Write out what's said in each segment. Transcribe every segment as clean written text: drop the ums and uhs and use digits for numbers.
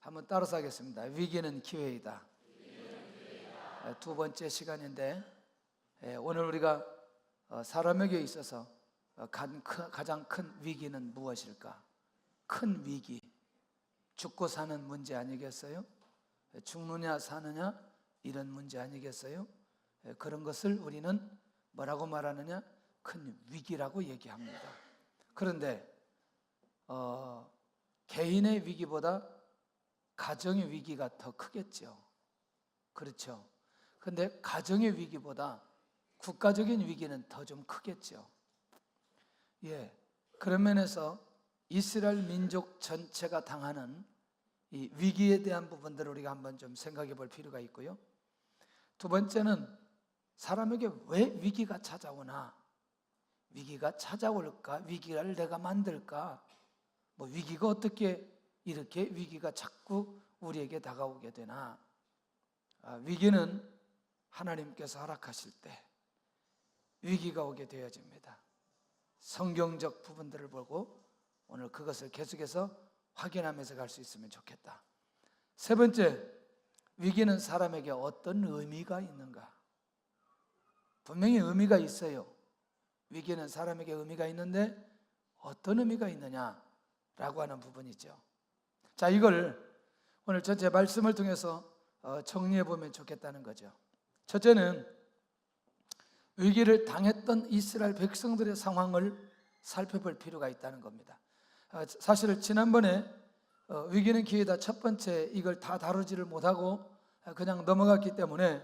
한번 따라서 하겠습니다. 위기는 기회이다. 두 번째 시간인데, 오늘 우리가 사람에게 있어서 가장 큰 위기는 무엇일까? 큰 위기, 죽고 사는 문제 아니겠어요? 죽느냐 사느냐 이런 문제 아니겠어요? 그런 것을 우리는 뭐라고 말하느냐? 큰 위기라고 얘기합니다. 그런데 개인의 위기보다 가정의 위기가 더 크겠죠. 그렇죠. 그런데 가정의 위기보다 국가적인 위기는 더 좀 크겠죠. 그런 면에서 이스라엘 민족 전체가 당하는 이 위기에 대한 부분들을 우리가 한번 좀 생각해 볼 필요가 있고요. 두 번째는 사람에게 왜 위기가 찾아오나? 위기가 찾아올까? 위기를 내가 만들까? 위기가 어떻게 이렇게 위기가 자꾸 우리에게 다가오게 되나? 위기는 하나님께서 허락하실 때 위기가 오게 되어집니다. 성경적 부분들을 보고 오늘 그것을 계속해서 확인하면서 갈 수 있으면 좋겠다. 세 번째, 위기는 사람에게 어떤 의미가 있는가? 분명히 의미가 있어요. 위기는 사람에게 의미가 있는데 어떤 의미가 있느냐라고 하는 부분이죠. 자, 이걸 오늘 전체 말씀을 통해서 정리해 보면 좋겠다는 거죠. 첫째는 위기를 당했던 이스라엘 백성들의 상황을 살펴볼 필요가 있다는 겁니다. 사실 지난번에 위기는 기회다 첫 번째 이걸 다 다루지를 못하고 그냥 넘어갔기 때문에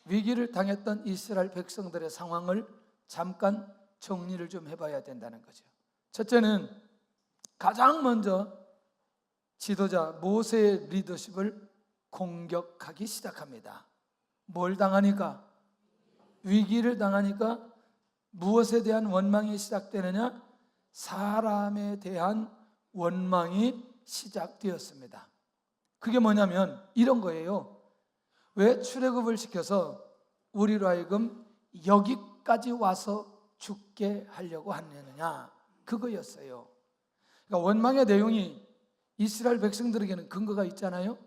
위기를 당했던 이스라엘 백성들의 상황을 잠깐 정리를 좀 해봐야 된다는 거죠. 첫째는 가장 먼저 지도자 모세의 리더십을 공격하기 시작합니다. 뭘 당하니까? 위기를 당하니까 무엇에 대한 원망이 시작되느냐? 사람에 대한 원망이 시작되었습니다. 그게 뭐냐면 이런 거예요. 왜 출애굽을 시켜서 우리로 하여금 여기까지 와서 죽게 하려고 하느냐? 그거였어요. 그러니까 원망의 내용이 이스라엘 백성들에게는 근거가 있잖아요.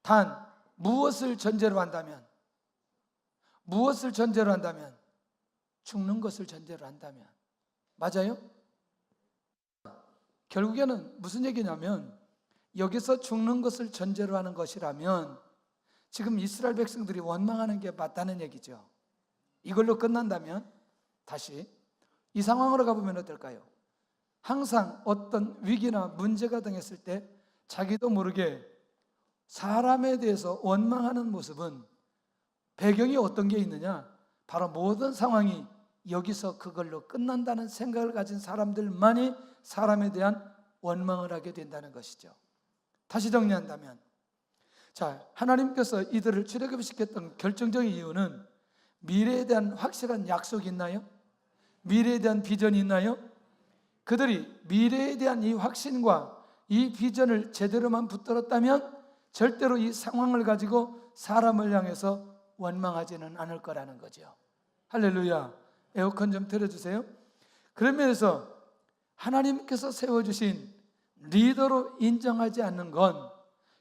단 무엇을 전제로 한다면 죽는 것을 전제로 한다면 맞아요? 결국에는 무슨 얘기냐면 여기서 죽는 것을 전제로 하는 것이라면 지금 이스라엘 백성들이 원망하는 게 맞다는 얘기죠. 이걸로 끝난다면 다시 이 상황으로 가보면 어떨까요? 항상 어떤 위기나 문제가 당했을 때 자기도 모르게 사람에 대해서 원망하는 모습은 배경이 어떤 게 있느냐? 바로 모든 상황이 여기서 그걸로 끝난다는 생각을 가진 사람들만이 사람에 대한 원망을 하게 된다는 것이죠. 다시 정리한다면, 자, 하나님께서 이들을 출애굽시켰던 결정적인 이유는 미래에 대한 확실한 약속이 있나요? 미래에 대한 비전이 있나요? 그들이 미래에 대한 이 확신과 이 비전을 제대로만 붙들었다면 절대로 이 상황을 가지고 사람을 향해서 원망하지는 않을 거라는 거죠. 할렐루야. 에어컨 좀 틀어주세요. 그런 면에서 하나님께서 세워주신 리더로 인정하지 않는 건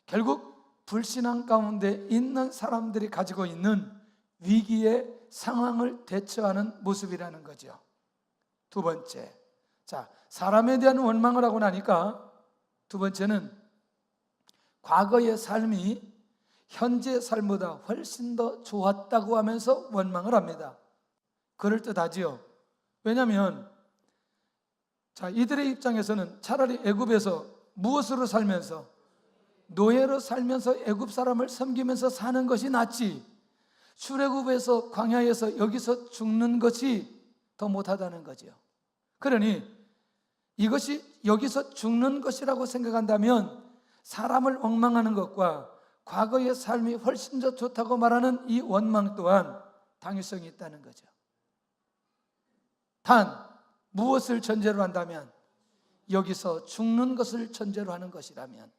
결국 불신앙 가운데 있는 사람들이 가지고 있는 위기의 상황을 대처하는 모습이라는 거죠. 두 번째, 자, 사람에 대한 원망을 하고 나니까 두 번째는 과거의 삶이 현재의 삶보다 훨씬 더 좋았다고 하면서 원망을 합니다. 그럴듯하지요. 왜냐하면 자, 이들의 입장에서는 차라리 애굽에서 무엇으로 살면서 노예로 살면서 애굽 사람을 섬기면서 사는 것이 낫지 출애굽에서 광야에서 여기서 죽는 것이 더 못하다는 거죠. 그러니 이것이 여기서 죽는 것이라고 생각한다면 사람을 원망하는 것과 과거의 삶이 훨씬 더 좋다고 말하는 이 원망 또한 당위성이 있다는 거죠. 단 무엇을 전제로 한다면 여기서 죽는 것을 전제로 하는 것이라면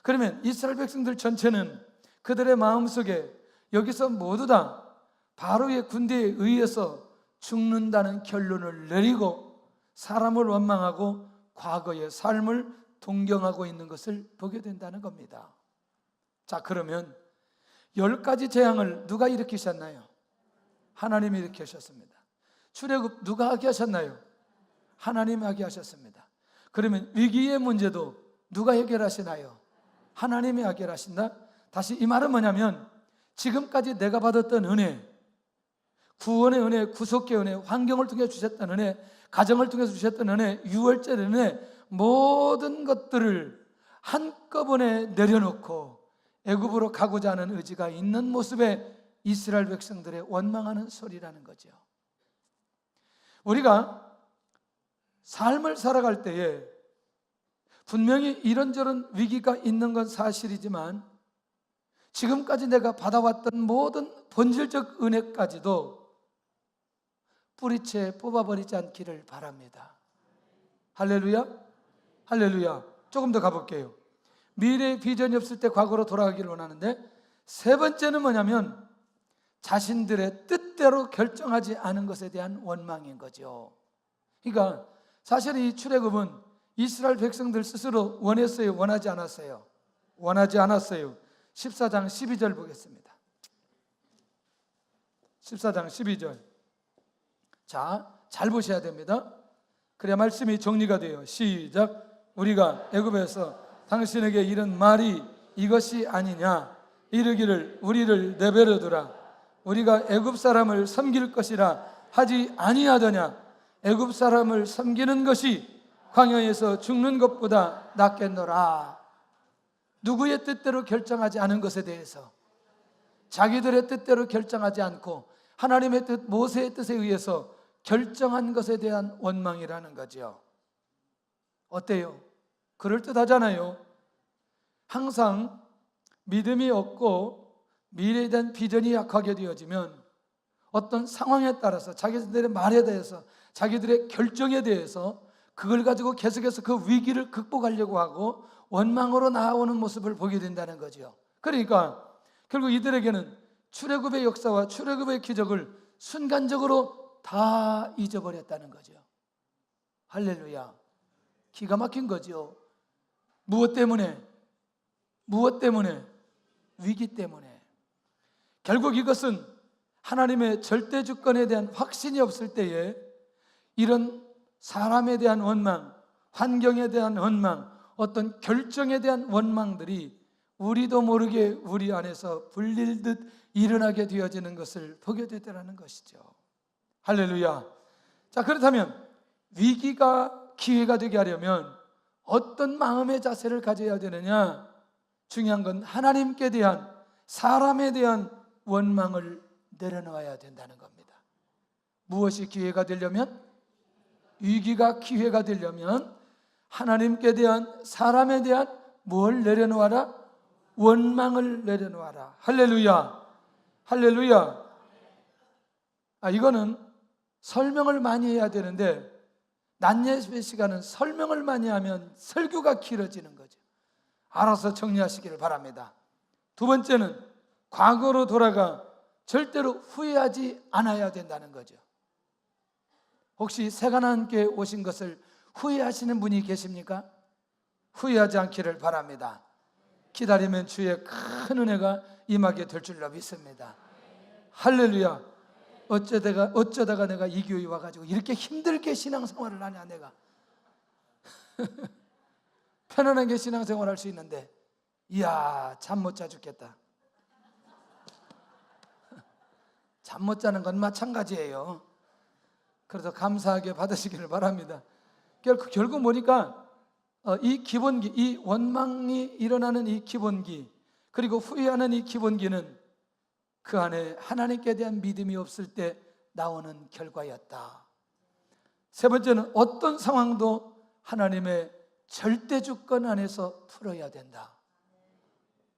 그러면 이스라엘 백성들 전체는 그들의 마음속에 여기서 모두 다 바로의 군대에 의해서 죽는다는 결론을 내리고 사람을 원망하고 과거의 삶을 동경하고 있는 것을 보게 된다는 겁니다. 자, 그러면 10가지 재앙을 누가 일으키셨나요? 하나님이 일으키셨습니다. 출애굽 누가 하게 하셨나요? 하나님이 하게 하셨습니다. 그러면 위기의 문제도 누가 해결하시나요? 하나님이 해결하신다? 다시 이 말은 뭐냐면 지금까지 내가 받았던 은혜, 구원의 은혜, 구속의 은혜, 환경을 통해 주셨던 은혜, 가정을 통해서 주셨던 은혜, 유월절 은혜, 모든 것들을 한꺼번에 내려놓고 애굽으로 가고자 하는 의지가 있는 모습에 이스라엘 백성들의 원망하는 소리라는 거죠. 우리가 삶을 살아갈 때에 분명히 이런저런 위기가 있는 건 사실이지만 지금까지 내가 받아왔던 모든 본질적 은혜까지도 뿌리채 뽑아버리지 않기를 바랍니다. 할렐루야? 할렐루야. 조금 더 가볼게요. 미래의 비전이 없을 때 과거로 돌아가기를 원하는데, 세 번째는 뭐냐면 자신들의 뜻대로 결정하지 않은 것에 대한 원망인 거죠. 그러니까 사실 이 출애굽은 이스라엘 백성들 스스로 원했어요? 원하지 않았어요? 원하지 않았어요. 14장 12절 보겠습니다. 14장 12절. 자, 잘 보셔야 됩니다. 그래야 말씀이 정리가 돼요. 시작. 우리가 애굽에서 당신에게 이런 말이 이것이 아니냐, 이르기를 우리를 내버려 두라, 우리가 애굽 사람을 섬길 것이라 하지 아니하더냐. 애굽 사람을 섬기는 것이 광야에서 죽는 것보다 낫겠노라. 누구의 뜻대로 결정하지 않은 것에 대해서, 자기들의 뜻대로 결정하지 않고 하나님의 뜻, 모세의 뜻에 의해서 결정한 것에 대한 원망이라는 거죠. 어때요? 그럴듯하잖아요. 항상 믿음이 없고 미래에 대한 비전이 약하게 되어지면 어떤 상황에 따라서 자기들의 말에 대해서, 자기들의 결정에 대해서 그걸 가지고 계속해서 그 위기를 극복하려고 하고 원망으로 나아오는 모습을 보게 된다는 거죠. 그러니까 결국 이들에게는 출애굽의 역사와 출애굽의 기적을 순간적으로 다 잊어버렸다는 거죠. 할렐루야. 기가 막힌 거죠. 무엇 때문에? 무엇 때문에? 위기 때문에. 결국 이것은 하나님의 절대 주권에 대한 확신이 없을 때에 이런 사람에 대한 원망, 환경에 대한 원망, 어떤 결정에 대한 원망들이 우리도 모르게 우리 안에서 불릴듯 일어나게 되어지는 것을 보게 되더라는 것이죠. 할렐루야. 자, 그렇다면 위기가 기회가 되게 하려면 어떤 마음의 자세를 가져야 되느냐? 중요한 건 하나님께 대한, 사람에 대한 원망을 내려놓아야 된다는 겁니다. 무엇이 기회가 되려면? 위기가 기회가 되려면 하나님께 대한, 사람에 대한 뭘 내려놓아라? 원망을 내려놓아라. 할렐루야. 할렐루야. 이거는 설명을 많이 해야 되는데 낮 예배 시간은 설명을 많이 하면 설교가 길어지는 거죠. 알아서 정리하시기를 바랍니다. 두 번째는 과거로 돌아가 절대로 후회하지 않아야 된다는 거죠. 혹시 새가나안교회 오신 것을 후회하시는 분이 계십니까? 후회하지 않기를 바랍니다. 기다리면 주의 큰 은혜가 임하게 될 줄로 믿습니다. 할렐루야. 어쩌다가 내가 이 교회에 와가지고 이렇게 힘들게 신앙생활을 하냐. 내가 편안하게 신앙생활할 수 있는데, 이야, 잠 못 자 죽겠다. 잠 못 자는 건 마찬가지예요. 그래서 감사하게 받으시기를 바랍니다. 결국 보니까 이 기본기, 이 원망이 일어나는 이 기본기, 그리고 후회하는 이 기본기는 그 안에 하나님께 대한 믿음이 없을 때 나오는 결과였다. 세 번째는 어떤 상황도 하나님의 절대 주권 안에서 풀어야 된다.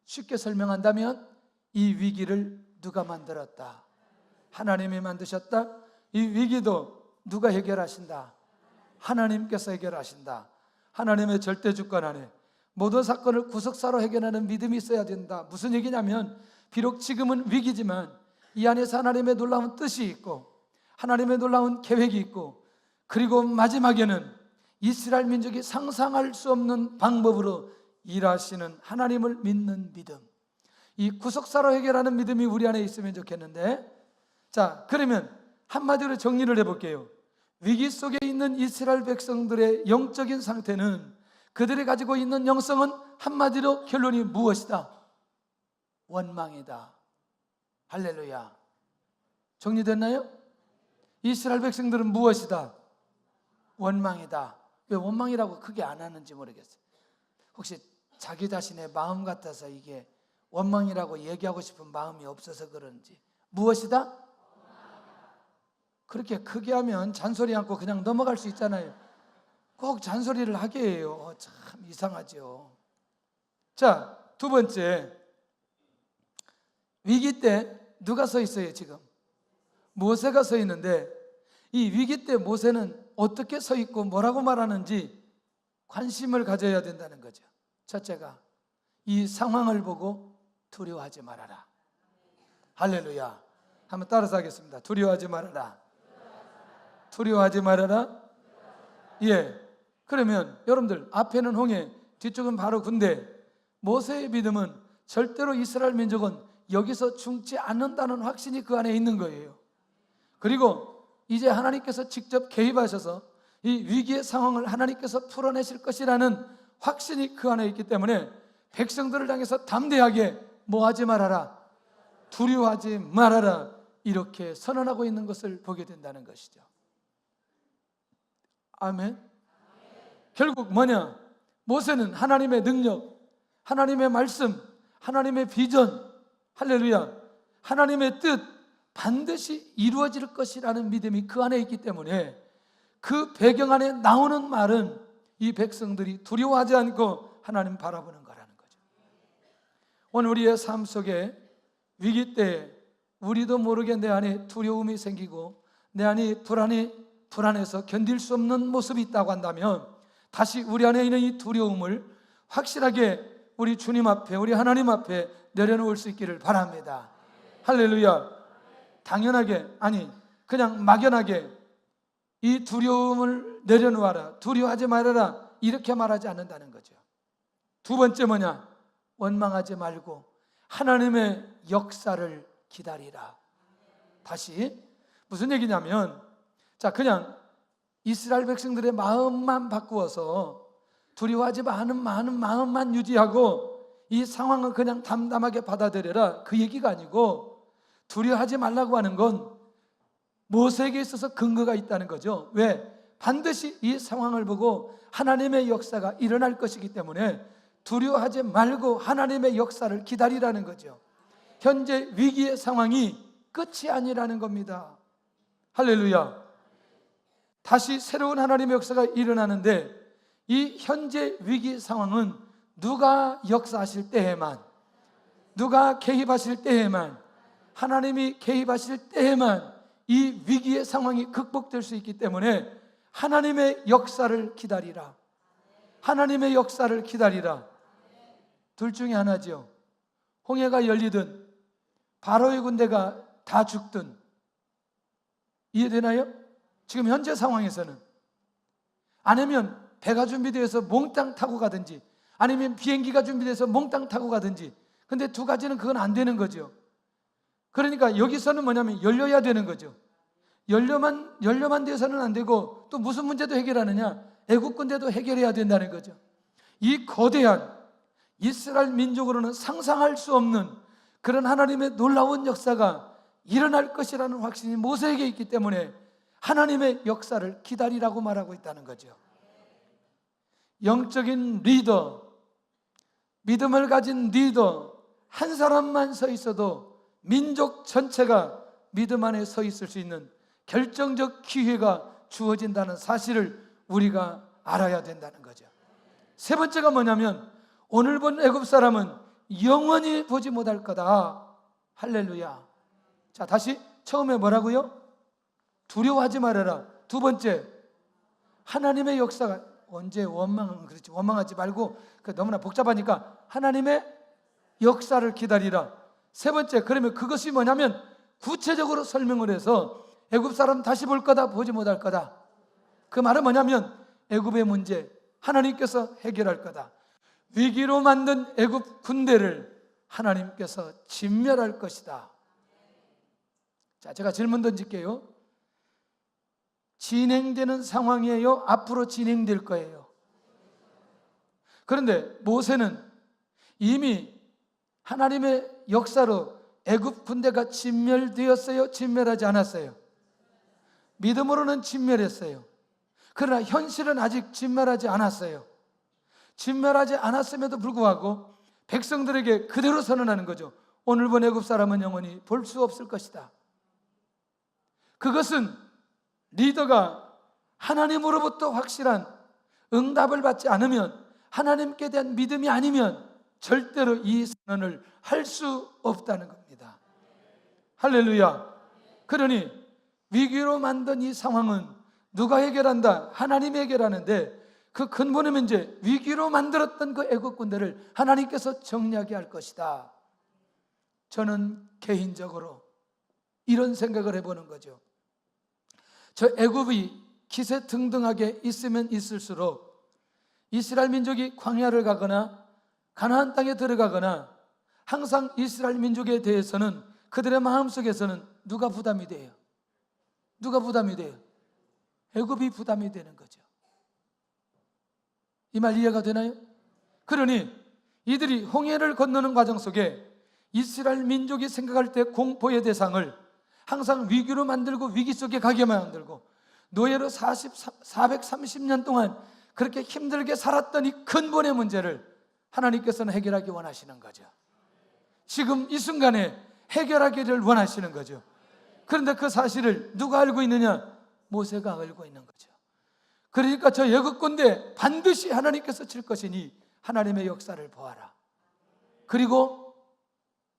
쉽게 설명한다면 이 위기를 누가 만들었다? 하나님이 만드셨다. 이 위기도 누가 해결하신다? 하나님께서 해결하신다. 하나님의 절대 주권 안에 모든 사건을 구속사로 해결하는 믿음이 있어야 된다. 무슨 얘기냐면 비록 지금은 위기지만 이 안에서 하나님의 놀라운 뜻이 있고 하나님의 놀라운 계획이 있고, 그리고 마지막에는 이스라엘 민족이 상상할 수 없는 방법으로 일하시는 하나님을 믿는 믿음, 이 구속사로 해결하는 믿음이 우리 안에 있으면 좋겠는데, 자, 그러면 한마디로 정리를 해볼게요. 위기 속에 있는 이스라엘 백성들의 영적인 상태는, 그들이 가지고 있는 영성은 한마디로 결론이 무엇이다? 원망이다. 할렐루야. 정리됐나요? 이스라엘 백성들은 무엇이다? 원망이다. 왜 원망이라고 크게 안 하는지 모르겠어요. 혹시 자기 자신의 마음 같아서 이게 원망이라고 얘기하고 싶은 마음이 없어서 그런지. 무엇이다? 그렇게 크게 하면 잔소리 않고 그냥 넘어갈 수 있잖아요. 꼭 잔소리를 하게 해요. 참 이상하죠. 자, 두 번째, 위기 때 누가 서 있어요? 지금 모세가 서 있는데, 이 위기 때 모세는 어떻게 서 있고 뭐라고 말하는지 관심을 가져야 된다는 거죠. 첫째가, 이 상황을 보고 두려워하지 말아라. 할렐루야. 한번 따라서 하겠습니다. 두려워하지 말아라. 두려워하지 말아라. 예. 그러면 여러분들, 앞에는 홍해, 뒤쪽은 바로 군대. 모세의 믿음은 절대로 이스라엘 민족은 여기서 죽지 않는다는 확신이 그 안에 있는 거예요. 그리고 이제 하나님께서 직접 개입하셔서 이 위기의 상황을 하나님께서 풀어내실 것이라는 확신이 그 안에 있기 때문에 백성들을 향해서 담대하게 뭐 하지 말아라, 두려워하지 말아라, 이렇게 선언하고 있는 것을 보게 된다는 것이죠. 아멘. 결국 뭐냐? 모세는 하나님의 능력, 하나님의 말씀, 하나님의 비전, 할렐루야, 하나님의 뜻 반드시 이루어질 것이라는 믿음이 그 안에 있기 때문에 그 배경 안에 나오는 말은 이 백성들이 두려워하지 않고 하나님 바라보는 거라는 거죠. 오늘 우리의 삶 속에 위기 때 우리도 모르게 내 안에 두려움이 생기고 내 안에 불안해서 견딜 수 없는 모습이 있다고 한다면, 다시 우리 안에 있는 이 두려움을 확실하게 우리 주님 앞에, 우리 하나님 앞에 내려놓을 수 있기를 바랍니다. 할렐루야. 당연하게, 아니 그냥 막연하게 이 두려움을 내려놓아라, 두려워하지 말아라, 이렇게 말하지 않는다는 거죠. 두 번째 뭐냐? 원망하지 말고 하나님의 역사를 기다리라. 다시 무슨 얘기냐면, 자, 그냥 이스라엘 백성들의 마음만 바꾸어서 두려워하지 않은 마음만 유지하고 이 상황을 그냥 담담하게 받아들여라, 그 얘기가 아니고, 두려워하지 말라고 하는 건 모세에게 있어서 근거가 있다는 거죠. 왜? 반드시 이 상황을 보고 하나님의 역사가 일어날 것이기 때문에 두려워하지 말고 하나님의 역사를 기다리라는 거죠. 현재 위기의 상황이 끝이 아니라는 겁니다. 할렐루야. 다시 새로운 하나님의 역사가 일어나는데, 이 현재 위기 상황은 누가 역사하실 때에만, 누가 개입하실 때에만, 하나님이 개입하실 때에만 이 위기의 상황이 극복될 수 있기 때문에 하나님의 역사를 기다리라. 하나님의 역사를 기다리라. 둘 중에 하나죠. 홍해가 열리든 바로의 군대가 다 죽든. 이해되나요? 지금 현재 상황에서는. 아니면 배가 준비되어서 몽땅 타고 가든지, 아니면 비행기가 준비돼서 몽땅 타고 가든지. 근데 두 가지는 그건 안 되는 거죠. 그러니까 여기서는 뭐냐면 열려야 되는 거죠. 열려만 돼서는 안 되고, 또 무슨 문제도 해결하느냐? 애국 군대도 해결해야 된다는 거죠. 이 거대한 이스라엘 민족으로는 상상할 수 없는 그런 하나님의 놀라운 역사가 일어날 것이라는 확신이 모세에게 있기 때문에 하나님의 역사를 기다리라고 말하고 있다는 거죠. 영적인 리더, 믿음을 가진 리더 한 사람만 서 있어도 민족 전체가 믿음 안에 서 있을 수 있는 결정적 기회가 주어진다는 사실을 우리가 알아야 된다는 거죠. 세 번째가 뭐냐면, 오늘 본 애굽 사람은 영원히 보지 못할 거다. 할렐루야. 자, 다시 처음에 뭐라고요? 두려워하지 말아라. 두 번째, 하나님의 역사가 언제 그렇지, 원망하지 말고, 너무나 복잡하니까 하나님의 역사를 기다리라. 세 번째, 그러면 그것이 뭐냐면 구체적으로 설명을 해서 애굽 사람 다시 볼 거다, 보지 못할 거다. 그 말은 뭐냐면 애굽의 문제 하나님께서 해결할 거다. 위기로 만든 애굽 군대를 하나님께서 진멸할 것이다. 자, 제가 질문 던질게요. 진행되는 상황이에요? 앞으로 진행될 거예요? 그런데 모세는 이미 하나님의 역사로 애굽 군대가 진멸되었어요? 진멸하지 않았어요? 믿음으로는 진멸했어요. 그러나 현실은 아직 진멸하지 않았어요. 진멸하지 않았음에도 불구하고 백성들에게 그대로 선언하는 거죠. 오늘 본 애굽 사람은 영원히 볼 수 없을 것이다. 그것은 리더가 하나님으로부터 확실한 응답을 받지 않으면, 하나님께 대한 믿음이 아니면 절대로 이 선언을 할 수 없다는 겁니다. 할렐루야. 그러니 위기로 만든 이 상황은 누가 해결한다? 하나님이 해결하는데, 그 근본의 문제, 위기로 만들었던 그 애국 군대를 하나님께서 정리하게 할 것이다. 저는 개인적으로 이런 생각을 해보는 거죠. 저 애굽이 기세등등하게 있으면 있을수록 이스라엘 민족이 광야를 가거나 가나안 땅에 들어가거나 항상 이스라엘 민족에 대해서는 그들의 마음속에서는 누가 부담이 돼요? 누가 부담이 돼요? 애굽이 부담이 되는 거죠. 이 말 이해가 되나요? 그러니 이들이 홍해를 건너는 과정 속에 이스라엘 민족이 생각할 때 공포의 대상을 항상 위기로 만들고 위기 속에 가게만 만들고 노예로 430년 동안 그렇게 힘들게 살았던 이 근본의 문제를 하나님께서는 해결하기 원하시는 거죠. 지금 이 순간에 해결하기를 원하시는 거죠. 그런데 그 사실을 누가 알고 있느냐? 모세가 알고 있는 거죠. 그러니까 저 애굽 군대 반드시 하나님께서 칠 것이니 하나님의 역사를 보아라. 그리고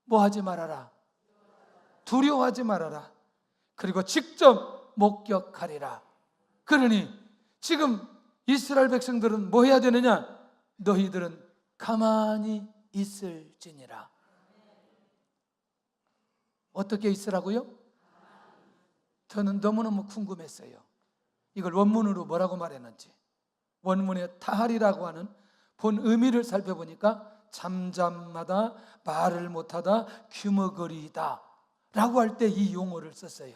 뭐 하지 말아라? 두려워하지 말아라. 그리고 직접 목격하리라. 그러니 지금 이스라엘 백성들은 뭐 해야 되느냐? 너희들은 가만히 있을지니라. 어떻게 있으라고요? 저는 너무너무 궁금했어요. 이걸 원문으로 뭐라고 말했는지. 원문에 타할이라고 하는 본 의미를 살펴보니까 잠잠하다, 말을 못하다, 귀머거리다 라고 할 때 이 용어를 썼어요.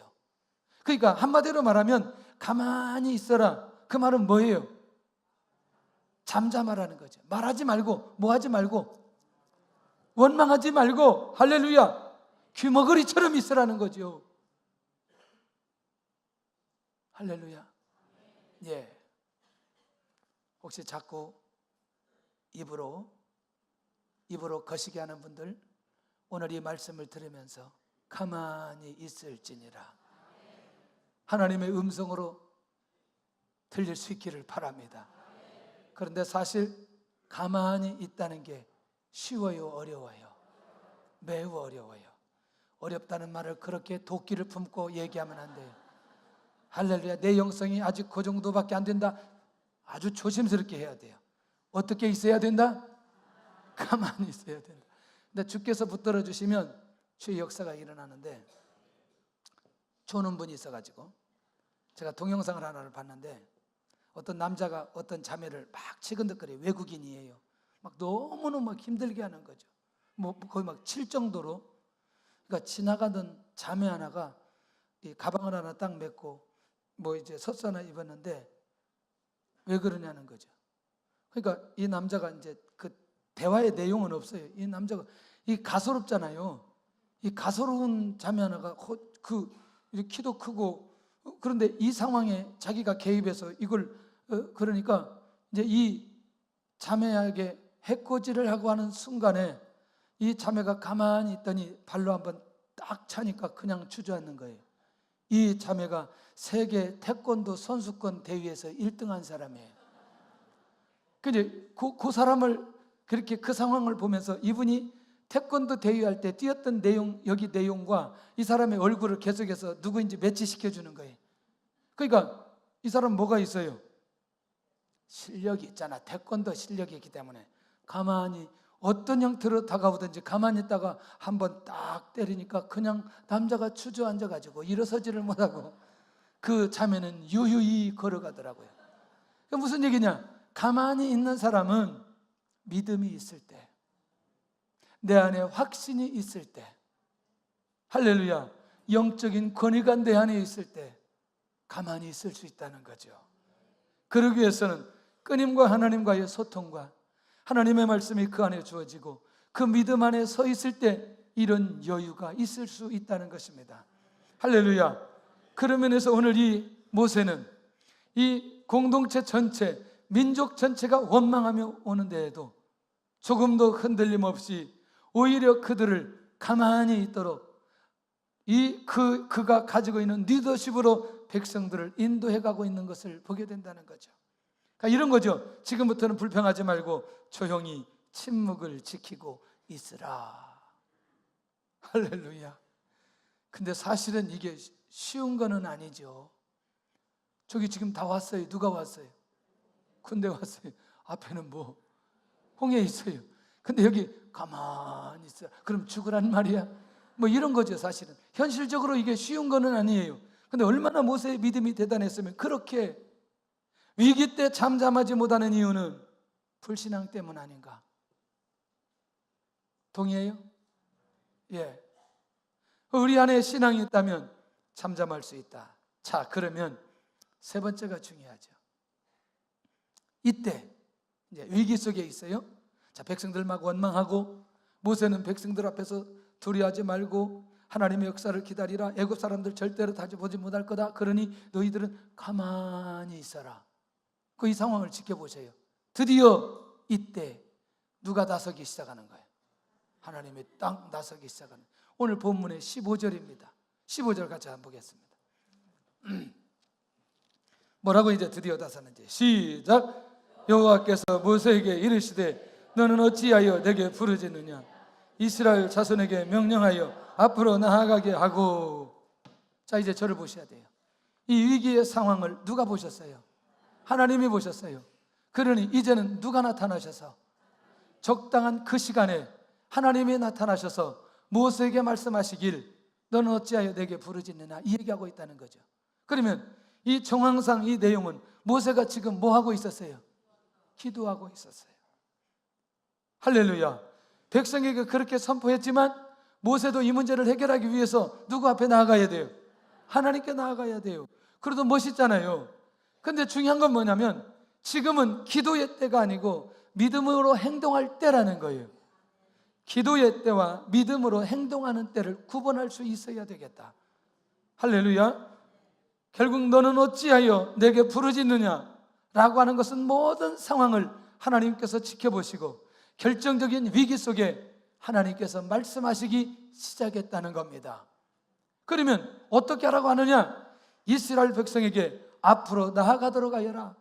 그러니까 한마디로 말하면 가만히 있어라. 그 말은 뭐예요? 잠잠하라는 거죠. 말하지 말고, 뭐 하지 말고, 원망하지 말고, 할렐루야, 귀머거리처럼 있으라는 거죠. 할렐루야. 예. 혹시 자꾸 입으로 거시기 하는 분들, 오늘 이 말씀을 들으면서 가만히 있을지니라. 하나님의 음성으로 들릴 수 있기를 바랍니다. 그런데 사실 가만히 있다는 게 쉬워요, 어려워요? 매우 어려워요. 어렵다는 말을 그렇게 도끼를 품고 얘기하면 안 돼요. 할렐루야. 내 영성이 아직 그 정도밖에 안 된다. 아주 조심스럽게 해야 돼요. 어떻게 있어야 된다? 가만히 있어야 된다. 근데 주께서 붙들어 주시면 주의 역사가 일어나는데, 조는 분이 있어가지고 제가 동영상을 하나를 봤는데, 어떤 남자가 어떤 자매를 막 치근덕거려요. 외국인이에요. 막 너무너무 막 힘들게 하는 거죠. 뭐 거의 막 칠 정도로. 그러니까 지나가던 자매 하나가 이 가방을 하나 딱 메고 뭐 이제 섰서 하나 입었는데 왜 그러냐는 거죠. 그러니까 이 남자가 이제 그 대화의 내용은 없어요. 이 남자가 이 가소롭잖아요. 이 가소로운 자매 하나가 그 키도 크고, 그런데 이 상황에 자기가 개입해서 이걸 그러니까 이제 이 자매에게 해코지를 하고 하는 순간에 이 자매가 가만히 있더니 발로 한번 딱 차니까 그냥 주저앉는 거예요. 이 자매가 세계 태권도 선수권 대회에서 1등한 사람이에요. 근데 그 사람을 그렇게 그 상황을 보면서 이분이 태권도 대회할 때 뛰었던 내용, 여기 내용과 이 사람의 얼굴을 계속해서 누구인지 매치시켜 주는 거예요. 그러니까 이 사람 뭐가 있어요? 실력이 있잖아. 태권도 실력이 있기 때문에 가만히 어떤 형태로 다가오든지 가만히 있다가 한번 딱 때리니까 그냥 남자가 주저앉아가지고 일어서지를 못하고 그 자매는 유유히 걸어가더라고요. 그게 무슨 얘기냐? 가만히 있는 사람은 믿음이 있을 때, 내 안에 확신이 있을 때, 할렐루야, 영적인 권위가 내 안에 있을 때 가만히 있을 수 있다는 거죠. 그러기 위해서는 끊임과 하나님과의 소통과 하나님의 말씀이 그 안에 주어지고 그 믿음 안에 서 있을 때 이런 여유가 있을 수 있다는 것입니다. 할렐루야. 그런 면에서 오늘 이 모세는 이 공동체 전체, 민족 전체가 원망하며 오는 데에도 조금도 흔들림 없이 오히려 그들을 가만히 있도록 그가 가지고 있는 리더십으로 백성들을 인도해 가고 있는 것을 보게 된다는 거죠. 그러니까 이런 거죠. 지금부터는 불평하지 말고 조용히 침묵을 지키고 있으라. 할렐루야. 근데 사실은 이게 쉬운 거는 아니죠. 저기 지금 다 왔어요. 누가 왔어요? 군대 왔어요. 앞에는 뭐 홍해 있어요. 근데 여기 가만히 있어. 그럼 죽으란 말이야? 뭐 이런 거죠. 사실은 현실적으로 이게 쉬운 거는 아니에요. 근데 얼마나 모세의 믿음이 대단했으면 그렇게 위기 때 잠잠하지 못하는 이유는 불신앙 때문 아닌가? 동의해요? 예. 우리 안에 신앙이 있다면 잠잠할 수 있다. 자, 그러면 세 번째가 중요하죠. 이때 이제 위기 속에 있어요. 자, 백성들 막 원망하고 모세는 백성들 앞에서 두려워하지 말고 하나님의 역사를 기다리라. 애굽 사람들 절대로 다시 보지 못할 거다. 그러니 너희들은 가만히 있어라. 그 이 상황을 지켜보세요. 드디어 이때 누가 나서기 시작하는 거예요? 하나님의 딱 나서기 시작하는. 오늘 본문의 15절입니다. 15절 같이 한번 보겠습니다. 뭐라고 이제 드디어 나서는지 시작. 여호와께서 모세에게 이르시되 너는 어찌하여 내게 부르짖느냐? 이스라엘 자손에게 명령하여 앞으로 나아가게 하고. 자, 이제 저를 보셔야 돼요. 이 위기의 상황을 누가 보셨어요? 하나님이 보셨어요. 그러니 이제는 누가 나타나셔서 적당한 그 시간에 하나님이 나타나셔서 모세에게 말씀하시길 너는 어찌하여 내게 부르짖느냐 이 얘기하고 있다는 거죠. 그러면 이 정황상 이 내용은 모세가 지금 뭐 하고 있었어요? 기도하고 있었어요. 할렐루야. 백성에게 그렇게 선포했지만 모세도 이 문제를 해결하기 위해서 누구 앞에 나아가야 돼요? 하나님께 나아가야 돼요. 그래도 멋있잖아요. 근데 중요한 건 뭐냐면 지금은 기도의 때가 아니고 믿음으로 행동할 때라는 거예요. 기도의 때와 믿음으로 행동하는 때를 구분할 수 있어야 되겠다. 할렐루야. 결국 너는 어찌하여 내게 부르짖느냐 라고 하는 것은 모든 상황을 하나님께서 지켜보시고 결정적인 위기 속에 하나님께서 말씀하시기 시작했다는 겁니다. 그러면 어떻게 하라고 하느냐? 이스라엘 백성에게 앞으로 나아가도록 하여라.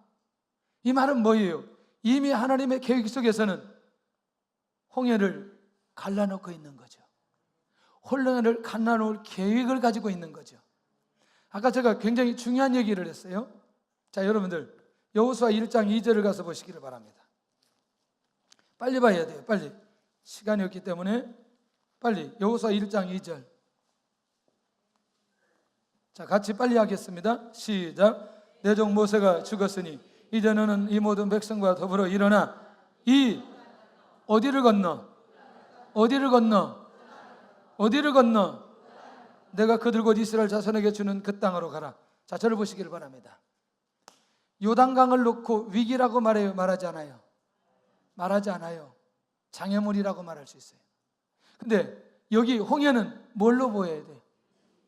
이 말은 뭐예요? 이미 하나님의 계획 속에서는 홍해를 갈라놓고 있는 거죠. 홍해를 갈라놓을 계획을 가지고 있는 거죠. 아까 제가 굉장히 중요한 얘기를 했어요. 자, 여러분들 여호수아 1장 2절을 가서 보시기를 바랍니다. 빨리 봐야 돼요. 빨리. 시간이 없기 때문에 빨리. 여호수아 1장 2절. 자, 같이 빨리 하겠습니다. 시작. 내 종 모세가 죽었으니 이제 너는 이 모든 백성과 더불어 일어나 이 어디를 건너? 어디를 건너? 어디를 건너? 내가 그들 곧 이스라엘 자손에게 주는 그 땅으로 가라. 자, 저를 보시기를 바랍니다. 요단강을 놓고 위기라고 말해요? 말하지 않아요? 말하지 않아요. 장애물이라고 말할 수 있어요. 근데 여기 홍해는 뭘로 보여야 돼요?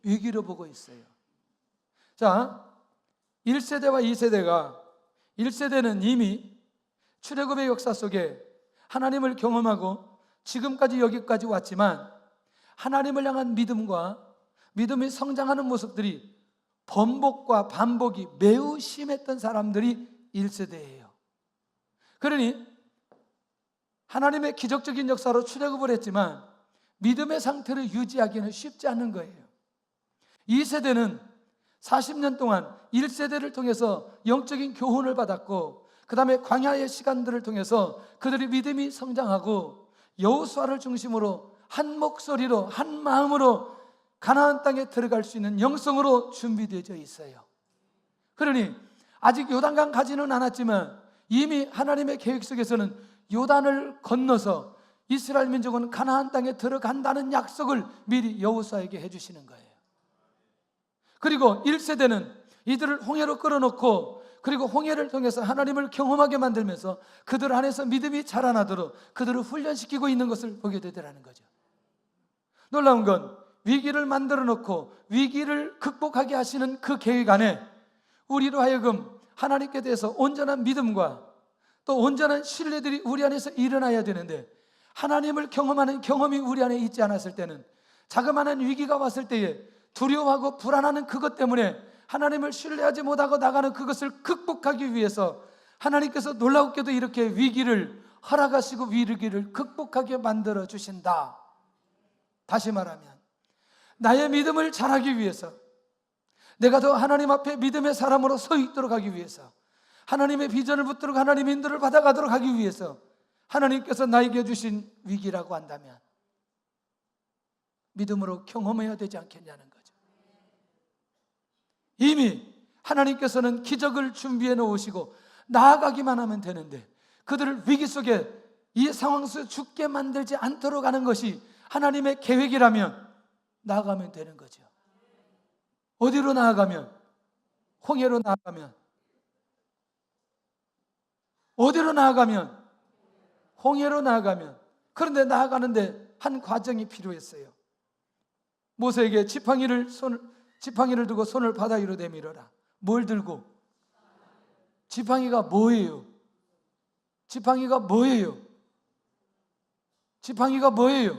위기로 보고 있어요. 자, 1세대와 2세대가 1세대는 이미 출애굽의 역사 속에 하나님을 경험하고 지금까지 여기까지 왔지만 하나님을 향한 믿음과 믿음이 성장하는 모습들이 번복과 반복이 매우 심했던 사람들이 1세대예요. 그러니 하나님의 기적적인 역사로 출애굽을 했지만 믿음의 상태를 유지하기는 쉽지 않은 거예요. 2세대는 40년 동안 1세대를 통해서 영적인 교훈을 받았고 그 다음에 광야의 시간들을 통해서 그들의 믿음이 성장하고 여호수아를 중심으로 한 목소리로 한 마음으로 가나안 땅에 들어갈 수 있는 영성으로 준비되어 있어요. 그러니 아직 요단강 가지는 않았지만 이미 하나님의 계획 속에서는 요단을 건너서 이스라엘 민족은 가나안 땅에 들어간다는 약속을 미리 여호수아에게 해주시는 거예요. 그리고 1세대는 이들을 홍해로 끌어놓고, 그리고 홍해를 통해서 하나님을 경험하게 만들면서 그들 안에서 믿음이 자라나도록 그들을 훈련시키고 있는 것을 보게 되더라는 거죠. 놀라운 건 위기를 만들어 놓고 위기를 극복하게 하시는 그 계획 안에 우리로 하여금 하나님께 대해서 온전한 믿음과 또 온전한 신뢰들이 우리 안에서 일어나야 되는데, 하나님을 경험하는 경험이 우리 안에 있지 않았을 때는 자그마한 위기가 왔을 때에 두려워하고 불안하는 그것 때문에 하나님을 신뢰하지 못하고 나가는 그것을 극복하기 위해서 하나님께서 놀랍게도 이렇게 위기를 허락하시고 위기를 극복하게 만들어 주신다. 다시 말하면 나의 믿음을 자라기 위해서, 내가 더 하나님 앞에 믿음의 사람으로 서 있도록 하기 위해서, 하나님의 비전을 붙들고 하나님의 인도를 받아가도록 하기 위해서 하나님께서 나에게 주신 위기라고 한다면 믿음으로 경험해야 되지 않겠냐는 거죠. 이미 하나님께서는 기적을 준비해 놓으시고 나아가기만 하면 되는데, 그들을 위기 속에 이 상황 속에 죽게 만들지 않도록 하는 것이 하나님의 계획이라면 나아가면 되는 거죠. 어디로 나아가면? 홍해로 나아가면. 어디로 나아가면? 홍해로 나아가면. 그런데 나아가는데 한 과정이 필요했어요. 모세에게 지팡이를 두고 손을 바다 위로 내밀어라. 뭘 들고? 지팡이가 뭐예요? 지팡이가 뭐예요? 지팡이가 뭐예요?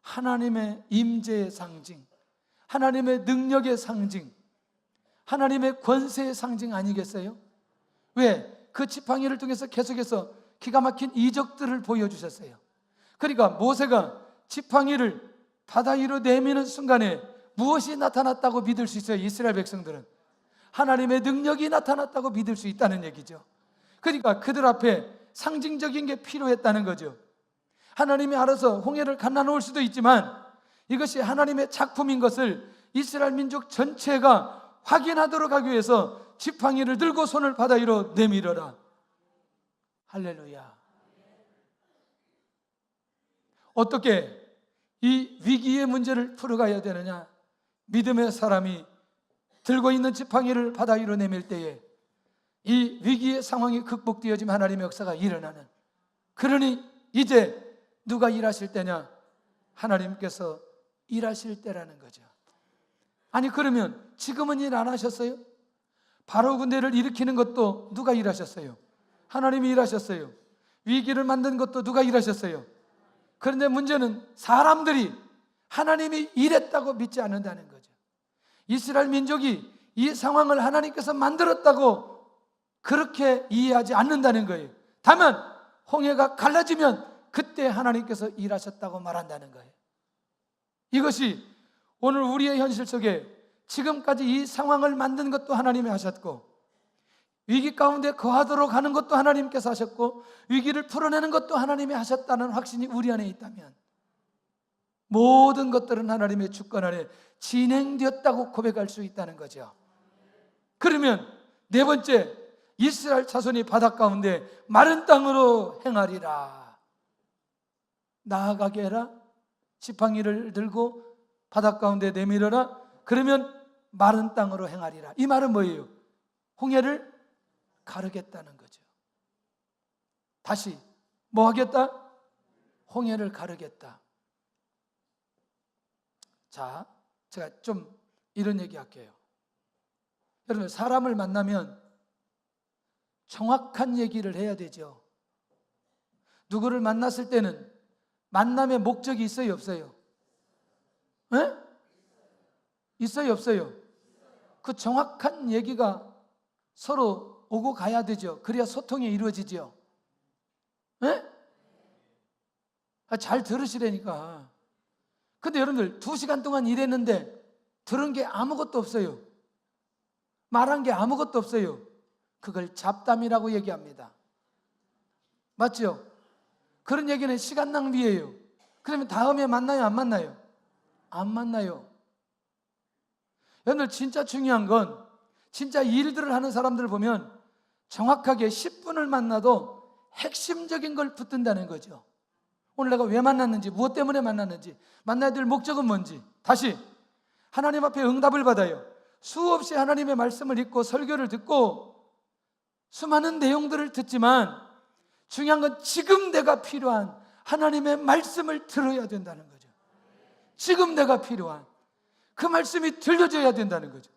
하나님의 임재의 상징, 하나님의 능력의 상징, 하나님의 권세의 상징 아니겠어요? 왜? 그 지팡이를 통해서 계속해서 기가 막힌 이적들을 보여주셨어요. 그러니까 모세가 지팡이를 바다 위로 내미는 순간에 무엇이 나타났다고 믿을 수 있어요? 이스라엘 백성들은 하나님의 능력이 나타났다고 믿을 수 있다는 얘기죠. 그러니까 그들 앞에 상징적인 게 필요했다는 거죠. 하나님이 알아서 홍해를 갈라놓을 수도 있지만 이것이 하나님의 작품인 것을 이스라엘 민족 전체가 확인하도록 하기 위해서 지팡이를 들고 손을 바다 위로 내밀어라. 할렐루야. 어떻게 이 위기의 문제를 풀어가야 되느냐? 믿음의 사람이 들고 있는 지팡이를 바다 위로 내밀 때에 이 위기의 상황이 극복되어지면 하나님의 역사가 일어나는, 그러니 이제 누가 일하실 때냐? 하나님께서 일하실 때라는 거죠. 아니 그러면 지금은 일 안 하셨어요? 바로 군대를 일으키는 것도 누가 일하셨어요? 하나님이 일하셨어요. 위기를 만든 것도 누가 일하셨어요? 그런데 문제는 사람들이 하나님이 일했다고 믿지 않는다는 거죠. 이스라엘 민족이 이 상황을 하나님께서 만들었다고 그렇게 이해하지 않는다는 거예요. 다만 홍해가 갈라지면 그때 하나님께서 일하셨다고 말한다는 거예요. 이것이 오늘 우리의 현실 속에 지금까지 이 상황을 만든 것도 하나님이 하셨고, 위기 가운데 거하도록 하는 것도 하나님께서 하셨고, 위기를 풀어내는 것도 하나님이 하셨다는 확신이 우리 안에 있다면 모든 것들은 하나님의 주권 안에 진행되었다고 고백할 수 있다는 거죠. 그러면 네 번째, 이스라엘 자손이 바다 가운데 마른 땅으로 행하리라. 나아가게 해라. 지팡이를 들고 바다 가운데 내밀어라. 그러면 마른 땅으로 행하리라. 이 말은 뭐예요? 홍해를 가르겠다는 거죠. 다시 뭐 하겠다? 홍해를 가르겠다. 자, 제가 좀 이런 얘기 할게요. 여러분, 사람을 만나면 정확한 얘기를 해야 되죠. 누구를 만났을 때는 만남의 목적이 있어요, 없어요? 네? 있어요, 없어요? 그 정확한 얘기가 서로 오고 가야 되죠. 그래야 소통이 이루어지죠. 네? 잘 들으시라니까. 근데 여러분들 2시간 동안 일했는데 들은 게 아무것도 없어요. 말한 게 아무것도 없어요. 그걸 잡담이라고 얘기합니다. 맞죠? 그런 얘기는 시간 낭비예요. 그러면 다음에 만나요, 안 만나요? 안 만나요. 여러분들 진짜 중요한 건 진짜 일들을 하는 사람들을 보면 정확하게 10분을 만나도 핵심적인 걸 붙든다는 거죠. 오늘 내가 왜 만났는지, 무엇 때문에 만났는지, 만나야 될 목적은 뭔지 다시 하나님 앞에 응답을 받아요. 수없이 하나님의 말씀을 읽고 설교를 듣고 수많은 내용들을 듣지만 중요한 건 지금 내가 필요한 하나님의 말씀을 들어야 된다는 거죠. 지금 내가 필요한 그 말씀이 들려져야 된다는 거죠.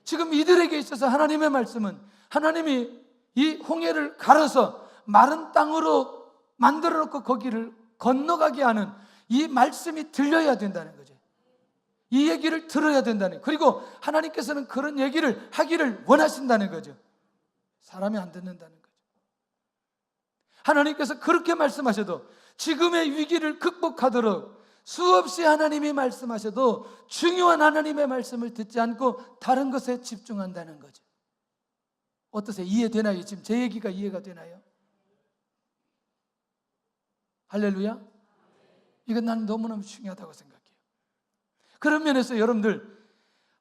지금 이들에게 있어서 하나님의 말씀은 하나님이 이 홍해를 갈아서 마른 땅으로 만들어 놓고 거기를 건너가게 하는 이 말씀이 들려야 된다는 거죠. 이 얘기를 들어야 된다는 거예요. 그리고 하나님께서는 그런 얘기를 하기를 원하신다는 거죠. 사람이 안 듣는다는 거죠. 하나님께서 그렇게 말씀하셔도 지금의 위기를 극복하도록 수없이 하나님이 말씀하셔도 중요한 하나님의 말씀을 듣지 않고 다른 것에 집중한다는 거죠. 어떠세요? 이해되나요? 지금 제 얘기가 이해가 되나요? 할렐루야? 이건 나는 너무너무 중요하다고 생각해요. 그런 면에서 여러분들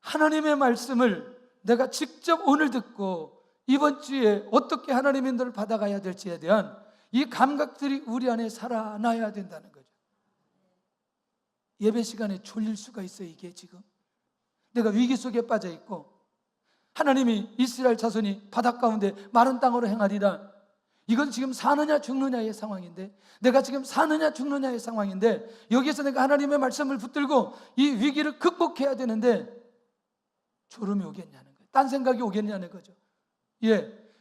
하나님의 말씀을 내가 직접 오늘 듣고 이번 주에 어떻게 하나님의 인도를 받아가야 될지에 대한 이 감각들이 우리 안에 살아나야 된다는 거죠. 예배 시간에 졸릴 수가 있어요. 이게 지금 내가 위기 속에 빠져 있고 하나님이 이스라엘 자손이 바닷 가운데 마른 땅으로 행하리라. 이건 지금 사느냐 죽느냐의 상황인데, 내가 지금 사느냐 죽느냐의 상황인데, 여기에서 내가 하나님의 말씀을 붙들고 이 위기를 극복해야 되는데 졸음이 오겠냐는 거예요. 딴 생각이 오겠냐는 거죠.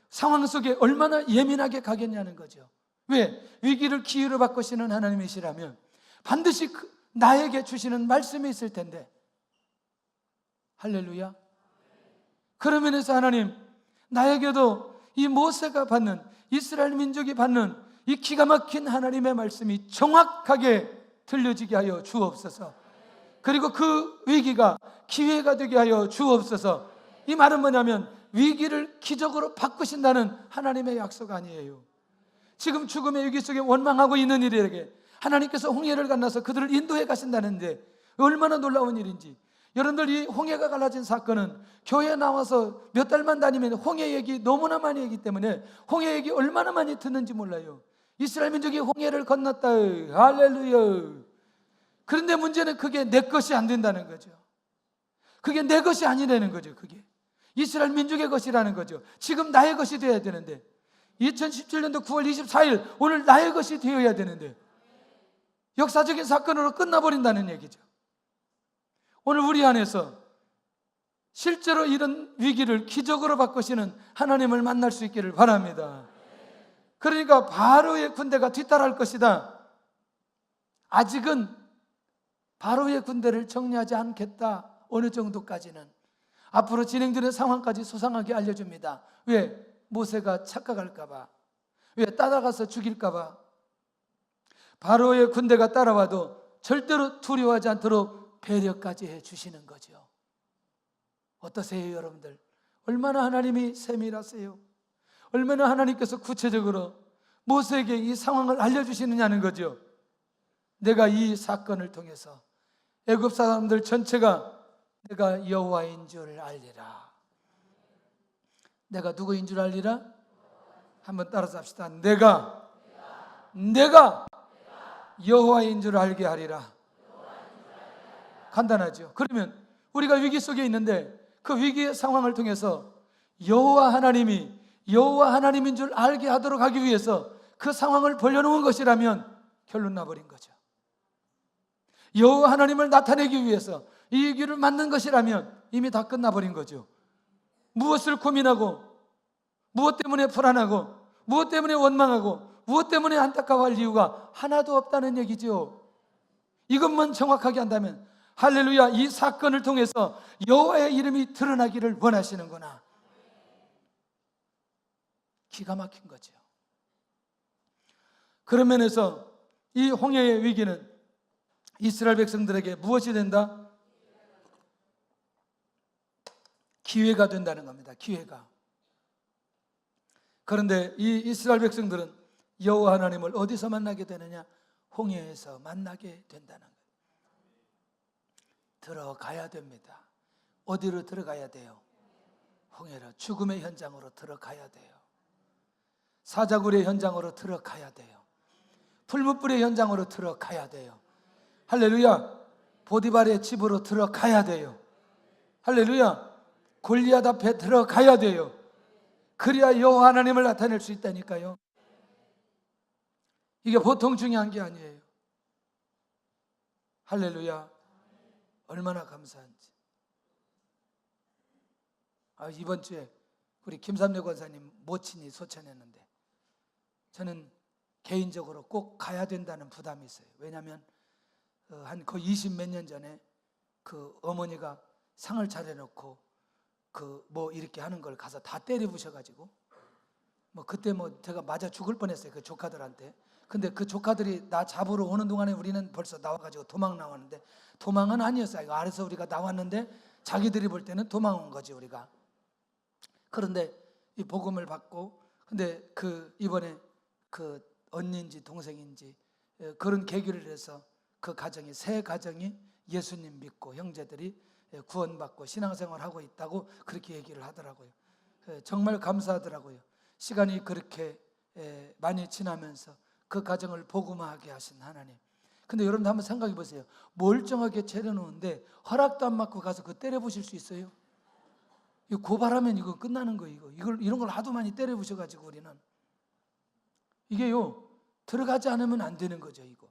상황 속에 얼마나 예민하게 가겠냐는 거죠. 왜? 위기를 기회로 바꾸시는 하나님이시라면 반드시 나에게 주시는 말씀이 있을 텐데. 할렐루야. 그런 면에서 하나님, 나에게도 이 모세가 받는, 이스라엘 민족이 받는 이 기가 막힌 하나님의 말씀이 정확하게 들려지게 하여 주옵소서. 그리고 그 위기가 기회가 되게 하여 주옵소서. 이 말은 뭐냐면 위기를 기적으로 바꾸신다는 하나님의 약속 아니에요. 지금 죽음의 위기 속에 원망하고 있는 이들에게 하나님께서 홍해를 건너서 그들을 인도해 가신다는데 얼마나 놀라운 일인지. 여러분들, 이 홍해가 갈라진 사건은 교회에 나와서 몇 달만 다니면 홍해 얘기 너무나 많이 하기 때문에 홍해 얘기 얼마나 많이 듣는지 몰라요. 이스라엘 민족이 홍해를 건넜다. 할렐루야. 그런데 문제는 그게 내 것이 안 된다는 거죠. 그게 내 것이 아니라는 거죠. 그게 이스라엘 민족의 것이라는 거죠. 지금 나의 것이 되어야 되는데, 2017년도 9월 24일 오늘 나의 것이 되어야 되는데 역사적인 사건으로 끝나버린다는 얘기죠. 오늘 우리 안에서 실제로 이런 위기를 기적으로 바꾸시는 하나님을 만날 수 있기를 바랍니다. 그러니까 바로의 군대가 뒤따라할 것이다. 아직은 바로의 군대를 정리하지 않겠다. 어느 정도까지는 앞으로 진행되는 상황까지 소상하게 알려줍니다. 왜? 모세가 착각할까 봐. 왜? 따라가서 죽일까 봐. 바로의 군대가 따라와도 절대로 두려워하지 않도록 배려까지 해주시는 거죠. 어떠세요, 여러분들? 얼마나 하나님이 세밀하세요? 얼마나 하나님께서 구체적으로 모세에게 이 상황을 알려주시느냐는 거죠. 내가 이 사건을 통해서 애굽 사람들 전체가 내가 여호와인 줄 알리라. 내가 누구인 줄 알리라? 한번 따라서 합시다. 내가 여호와인 줄 알게 하리라. 간단하죠. 그러면 우리가 위기 속에 있는데 그 위기의 상황을 통해서 여호와 하나님인 줄 알게 하도록 하기 위해서 그 상황을 벌려놓은 것이라면 결론 나버린 거죠. 여호와 하나님을 나타내기 위해서 이 위기를 만든 것이라면 이미 다 끝나버린 거죠. 무엇을 고민하고, 무엇 때문에 불안하고, 무엇 때문에 원망하고, 무엇 때문에 안타까워할 이유가 하나도 없다는 얘기죠. 이것만 정확하게 한다면 할렐루야, 이 사건을 통해서 여호와의 이름이 드러나기를 원하시는구나. 기가 막힌 거죠. 그런 면에서 이 홍해의 위기는 이스라엘 백성들에게 무엇이 된다? 기회가 된다는 겁니다. 기회가. 그런데 이 이스라엘 백성들은 여호와 하나님을 어디서 만나게 되느냐? 홍해에서 만나게 된다는 거예요. 들어가야 됩니다. 어디로 들어가야 돼요? 홍해로, 죽음의 현장으로 들어가야 돼요. 사자굴의 현장으로 들어가야 돼요. 풀무불의 현장으로 들어가야 돼요. 할렐루야. 보디발의 집으로 들어가야 돼요. 할렐루야. 골리앗 앞에 들어가야 돼요. 그래야 여호와 하나님을 나타낼 수 있다니까요. 이게 보통 중요한 게 아니에요. 할렐루야. 얼마나 감사한지. 이번 주에 우리 김삼래 권사님 모친이 소천했는데 저는 개인적으로 꼭 가야 된다는 부담이 있어요. 왜냐하면 한 거의 20몇 년 전에 그 어머니가 상을 차려놓고 뭐 이렇게 하는 걸 가서 다 때려 부셔가지고 그때 제가 맞아 죽을 뻔했어요. 그 조카들한테. 근데 그 조카들이 나 잡으러 오는 동안에 우리는 벌써 나와가지고 도망 나왔는데, 도망은 아니었어요. 알아서 우리가 나왔는데 자기들이 볼 때는 도망 온 거지 우리가. 그런데 이 복음을 받고, 근데 이번에 언니인지 동생인지 그런 계기를 해서 그 가정이, 세 가정이 예수님 믿고 형제들이 구원받고 신앙생활하고 있다고 그렇게 얘기를 하더라고요. 정말 감사하더라고요. 시간이 그렇게 많이 지나면서 그 가정을 복음화하게 하신 하나님. 근데 여러분도 한번 생각해 보세요. 멀쩡하게 차려놓은데 허락도 안 받고 가서 때려 부실 수 있어요? 이거 고발하면 이거 끝나는 거예요. 이런 걸 하도 많이 때려 부셔가지고 우리는 이게요 들어가지 않으면 안 되는 거죠. 이거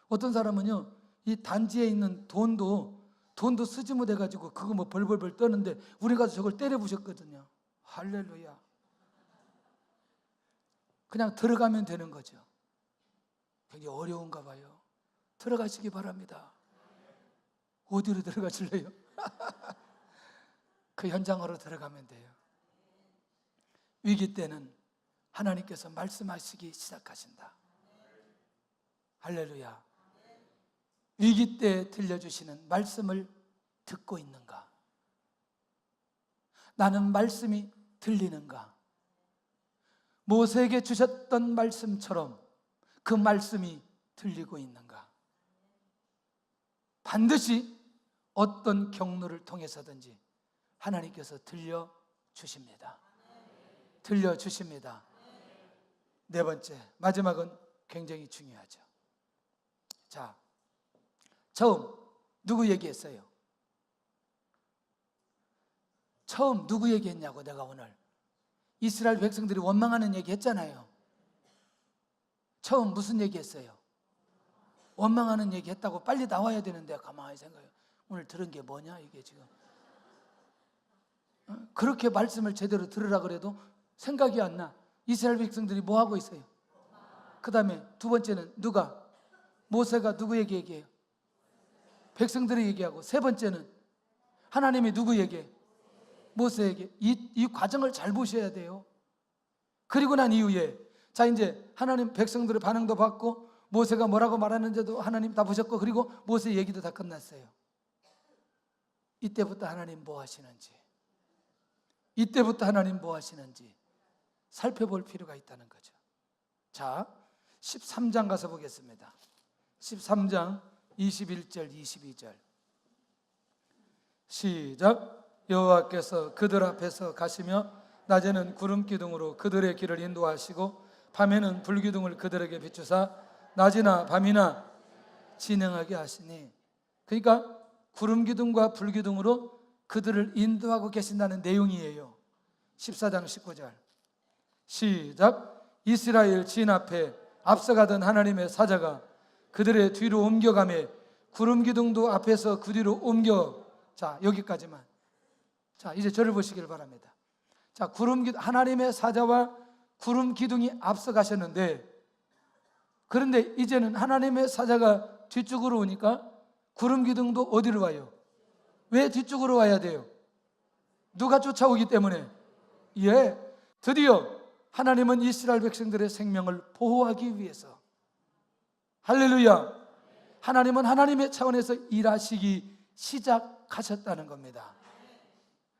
어떤 사람은요 이 단지에 있는 돈도 쓰지 못해가지고 그거 벌벌벌 떠는데 우리 가서 저걸 때려 부셨거든요. 할렐루야. 그냥 들어가면 되는 거죠. 굉장히 어려운가 봐요. 들어가시기 바랍니다. 어디로 들어가실래요? 그 현장으로 들어가면 돼요. 위기 때는 하나님께서 말씀하시기 시작하신다. 할렐루야. 위기 때 들려주시는 말씀을 듣고 있는가? 나는 말씀이 들리는가? 모세에게 주셨던 말씀처럼 그 말씀이 들리고 있는가? 반드시 어떤 경로를 통해서든지 하나님께서 들려주십니다. 들려주십니다. 네 번째, 마지막은 굉장히 중요하죠. 자, 처음 누구 얘기했어요? 처음 누구 얘기했냐고. 내가 오늘 이스라엘 백성들이 원망하는 얘기 했잖아요. 처음 무슨 얘기 했어요? 원망하는 얘기 했다고 빨리 나와야 되는데 가만히 생각해요. 오늘 들은 게 뭐냐 이게 지금. 그렇게 말씀을 제대로 들으라 그래도 생각이 안 나. 이스라엘 백성들이 뭐 하고 있어요? 그 다음에 두 번째는 누가? 모세가 누구에게 얘기해요? 백성들이 얘기하고, 세 번째는 하나님이 누구에게? 모세에게. 이 과정을 잘 보셔야 돼요. 그리고 난 이후에 자 이제 하나님 백성들의 반응도 받고 모세가 뭐라고 말하는지도 하나님 다 보셨고, 그리고 모세 얘기도 다 끝났어요. 이때부터 하나님 뭐 하시는지, 이때부터 하나님 뭐 하시는지 살펴볼 필요가 있다는 거죠. 자, 13장 가서 보겠습니다. 13장 21절 22절 시작. 여호와께서 그들 앞에서 가시며 낮에는 구름 기둥으로 그들의 길을 인도하시고 밤에는 불기둥을 그들에게 비추사 낮이나 밤이나 진행하게 하시니. 그러니까 구름 기둥과 불기둥으로 그들을 인도하고 계신다는 내용이에요. 14장 19절 시작. 이스라엘 진 앞에 앞서가던 하나님의 사자가 그들의 뒤로 옮겨가며 구름 기둥도 앞에서 그 뒤로 옮겨. 자, 여기까지만. 자, 이제 저를 보시길 바랍니다. 자, 하나님의 사자와 구름 기둥이 앞서가셨는데, 그런데 이제는 하나님의 사자가 뒤쪽으로 오니까 구름 기둥도 어디로 와요? 왜 뒤쪽으로 와야 돼요? 누가 쫓아오기 때문에. 예, 드디어 하나님은 이스라엘 백성들의 생명을 보호하기 위해서, 할렐루야, 하나님은 하나님의 차원에서 일하시기 시작하셨다는 겁니다.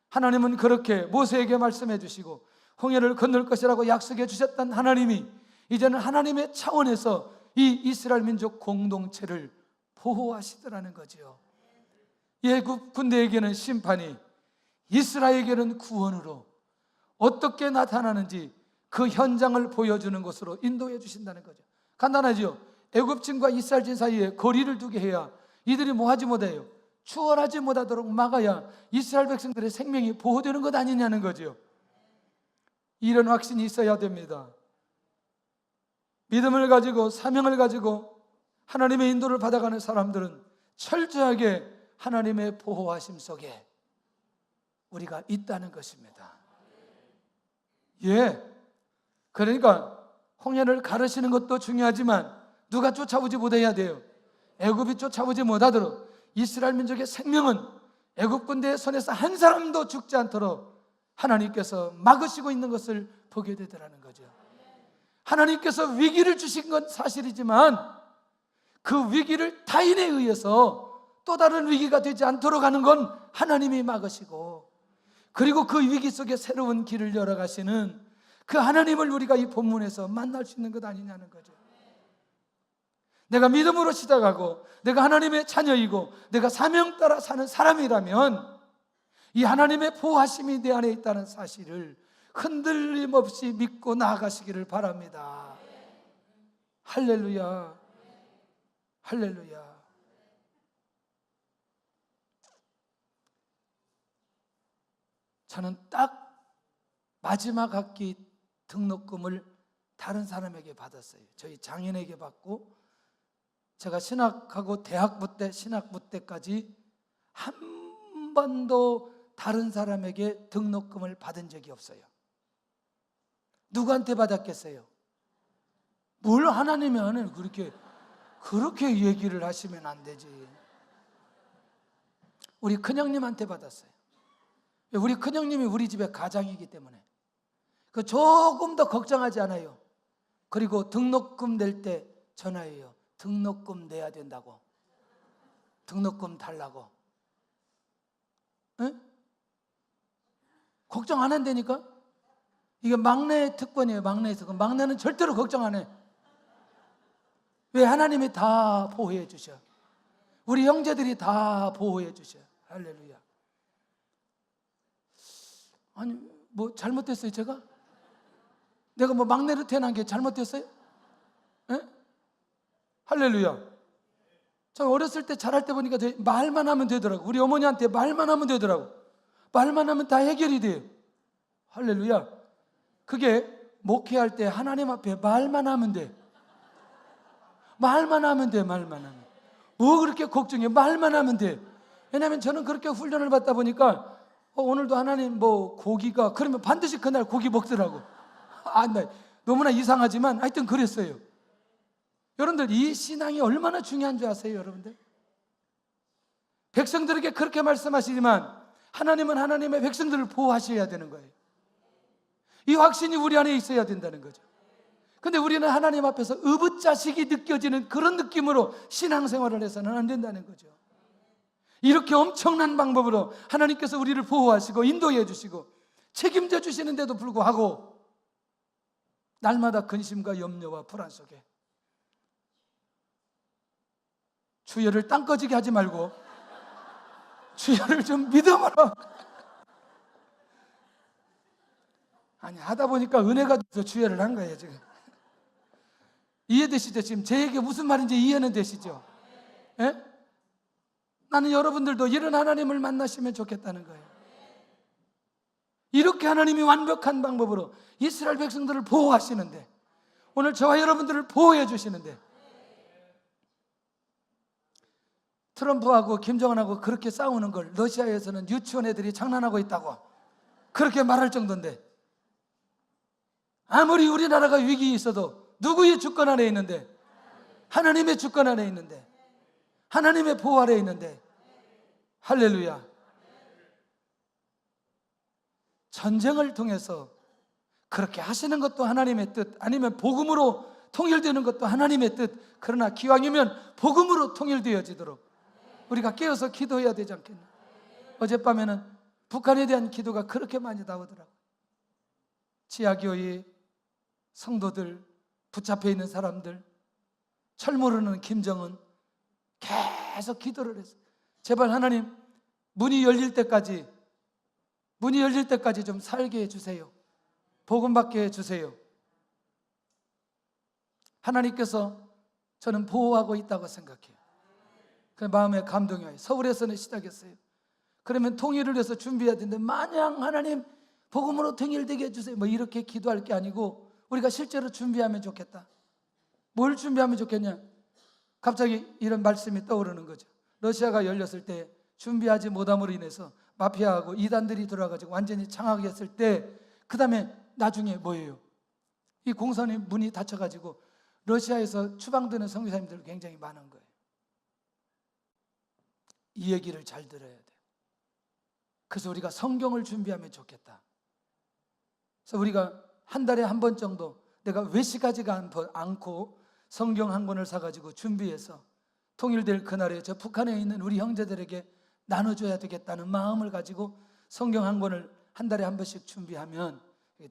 하나님은 그렇게 모세에게 말씀해 주시고 홍해를 건널 것이라고 약속해 주셨던 하나님이 이제는 하나님의 차원에서 이 이스라엘 민족 공동체를 보호하시더라는 거죠. 예굽 군대에게는 심판이, 이스라엘에게는 구원으로 어떻게 나타나는지 그 현장을 보여주는 것으로 인도해 주신다는 거죠. 간단하죠? 애굽진과 이스라엘진 사이에 거리를 두게 해야 이들이 뭐하지 못해요? 추월하지 못하도록 막아야 이스라엘 백성들의 생명이 보호되는 것 아니냐는 거죠. 이런 확신이 있어야 됩니다. 믿음을 가지고 사명을 가지고 하나님의 인도를 받아가는 사람들은 철저하게 하나님의 보호하심 속에 우리가 있다는 것입니다. 예, 그러니까 홍해를 가르시는 것도 중요하지만 누가 쫓아오지 못해야 돼요. 애굽이 쫓아오지 못하도록 이스라엘 민족의 생명은 애굽 군대의 손에서 한 사람도 죽지 않도록 하나님께서 막으시고 있는 것을 보게 되더라는 거죠. 하나님께서 위기를 주신 건 사실이지만 그 위기를 타인에 의해서 또 다른 위기가 되지 않도록 하는 건 하나님이 막으시고, 그리고 그 위기 속에 새로운 길을 열어가시는 그 하나님을 우리가 이 본문에서 만날 수 있는 것 아니냐는 거죠. 내가 믿음으로 시작하고 내가 하나님의 자녀이고 내가 사명 따라 사는 사람이라면 이 하나님의 보호하심이 내 안에 있다는 사실을 흔들림 없이 믿고 나아가시기를 바랍니다. 할렐루야, 할렐루야. 저는 딱 마지막 학기 등록금을 다른 사람에게 받았어요. 저희 장인에게 받고, 제가 신학하고 대학부 때, 신학부 때까지 한 번도 다른 사람에게 등록금을 받은 적이 없어요. 누구한테 받았겠어요? 뭘 하나님이 하는 그렇게 얘기를 하시면 안 되지. 우리 큰형님한테 받았어요. 우리 큰형님이 우리 집의 가장이기 때문에 그 조금 더 걱정하지 않아요. 그리고 등록금 낼 때 전화해요. 등록금 내야 된다고. 등록금 달라고. 에? 걱정 안 한다니까? 이게 막내 특권이에요. 막내 특권. 막내는 절대로 걱정 안 해. 왜? 하나님이 다 보호해 주셔. 우리 형제들이 다 보호해 주셔. 할렐루야. 아니, 뭐 잘못됐어요 제가? 내가 뭐 막내로 태어난 게 잘못됐어요? 에? 할렐루야. 저 어렸을 때 잘할 때 보니까 말만 하면 되더라고. 우리 어머니한테 말만 하면 되더라고. 말만 하면 다 해결이 돼요. 할렐루야. 그게 목회할 때 하나님 앞에 말만 하면 돼. 말만 하면 돼. 말만 하면. 뭐 그렇게 걱정해. 말만 하면 돼. 왜냐하면 저는 그렇게 훈련을 받다 보니까 오늘도 하나님 뭐 고기가, 그러면 반드시 그날 고기 먹더라고. 나 너무나 이상하지만 하여튼 그랬어요. 여러분들, 이 신앙이 얼마나 중요한 줄 아세요? 여러분들, 백성들에게 그렇게 말씀하시지만 하나님은 하나님의 백성들을 보호하셔야 되는 거예요. 이 확신이 우리 안에 있어야 된다는 거죠. 근데 우리는 하나님 앞에서 의붓자식이 느껴지는 그런 느낌으로 신앙생활을 해서는 안 된다는 거죠. 이렇게 엄청난 방법으로 하나님께서 우리를 보호하시고 인도해 주시고 책임져 주시는데도 불구하고 날마다 근심과 염려와 불안 속에 주여를 땅 꺼지게 하지 말고 주여를 좀 믿음으로, 아니 하다 보니까 은혜가 돼서 주여를 한 거예요. 지금 이해되시죠? 지금 제 얘기 무슨 말인지 이해는 되시죠? 예? 나는 여러분들도 이런 하나님을 만나시면 좋겠다는 거예요. 이렇게 하나님이 완벽한 방법으로 이스라엘 백성들을 보호하시는데, 오늘 저와 여러분들을 보호해 주시는데, 트럼프하고 김정은하고 그렇게 싸우는 걸 러시아에서는 유치원 애들이 장난하고 있다고 그렇게 말할 정도인데, 아무리 우리나라가 위기에 있어도 누구의 주권 아래 있는데? 하나님의 주권 아래 있는데, 하나님의 보호 아래 있는데. 할렐루야. 전쟁을 통해서 그렇게 하시는 것도 하나님의 뜻, 아니면 복음으로 통일되는 것도 하나님의 뜻. 그러나 기왕이면 복음으로 통일되어지도록 우리가 깨어서 기도해야 되지 않겠나? 어젯밤에는 북한에 대한 기도가 그렇게 많이 나오더라고요. 지하교회 성도들, 붙잡혀 있는 사람들, 철 모르는 김정은 계속 기도를 했어요. 제발 하나님, 문이 열릴 때까지 좀 살게 해주세요. 복음 받게 해주세요. 하나님께서 저는 보호하고 있다고 생각해요. 그 마음에 감동이 와요. 서울에서는 시작했어요. 그러면 통일을 위해서 준비해야 되는데 마냥 하나님 복음으로 통일되게 해주세요 뭐 이렇게 기도할 게 아니고 우리가 실제로 준비하면 좋겠다. 뭘 준비하면 좋겠냐? 갑자기 이런 말씀이 떠오르는 거죠. 러시아가 열렸을 때 준비하지 못함으로 인해서 마피아하고 이단들이 들어와가지고 완전히 장악했을 때 그 다음에 나중에 뭐예요? 이 공산의 문이 닫혀가지고 러시아에서 추방되는 선교사님들 굉장히 많은 거예요. 이 얘기를 잘 들어야 돼요. 그래서 우리가 성경을 준비하면 좋겠다. 그래서 우리가 한 달에 한 번 정도 내가 외식하지가 않고 성경 한 권을 사가지고 준비해서 통일될 그날에 저 북한에 있는 우리 형제들에게 나눠줘야 되겠다는 마음을 가지고 성경 한 권을 한 달에 한 번씩 준비하면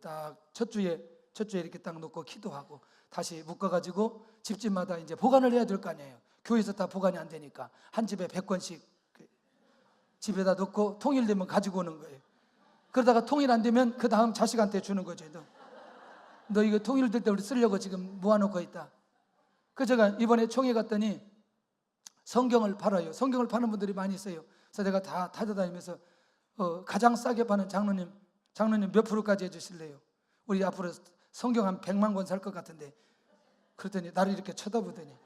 딱 첫 주에 이렇게 딱 놓고 기도하고 다시 묶어가지고 집집마다 이제 보관을 해야 될 거 아니에요. 교회에서 다 보관이 안 되니까 한 집에 100권씩 집에다 놓고 통일되면 가지고 오는 거예요. 그러다가 통일 안 되면 그 다음 자식한테 주는 거죠. 너 이거 통일될 때 우리 쓰려고 지금 모아놓고 있다. 그래서 제가 이번에 총회 갔더니 성경을 팔아요. 성경을 파는 분들이 많이 있어요. 그래서 내가 다 찾아다니면서 가장 싸게 파는 장로님 몇 프로까지 해주실래요? 우리 앞으로 성경 한 100만 권 살 것 같은데. 그랬더니 나를 이렇게 쳐다보더니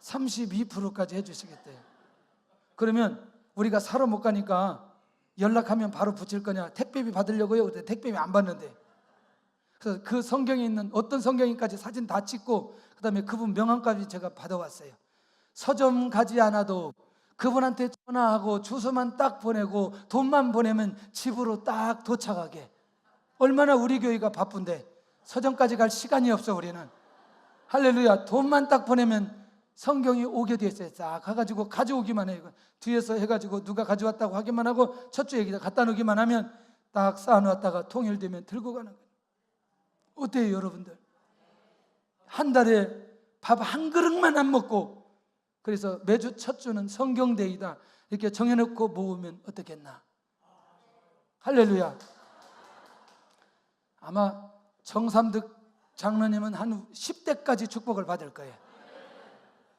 32%까지 해주시겠대요. 그러면 우리가 사러 못 가니까 연락하면 바로 붙일 거냐? 택배비 받으려고요? 그때 택배비 안 받는데. 그래서 그 성경에 있는 어떤 성경인까지 사진 다 찍고 그 다음에 그분 명함까지 제가 받아왔어요. 서점 가지 않아도 그분한테 전화하고 주소만 딱 보내고 돈만 보내면 집으로 딱 도착하게. 얼마나 우리 교회가 바쁜데 서점까지 갈 시간이 없어 우리는. 할렐루야. 돈만 딱 보내면 성경이 오게 돼 있어요. 싹 가가지고 가져오기만 해요. 뒤에서 해가지고 누가 가져왔다고 확인만 하고 첫 주에 갖다 놓기만 하면 딱 쌓아놨다가 통일되면 들고 가는 거예요. 어때요 여러분들? 한 달에 밥 한 그릇만 안 먹고 그래서 매주 첫 주는 성경데이다 이렇게 정해놓고 모으면 어떻겠나? 할렐루야. 아마 정삼득 장로님은 한 10대까지 축복을 받을 거예요.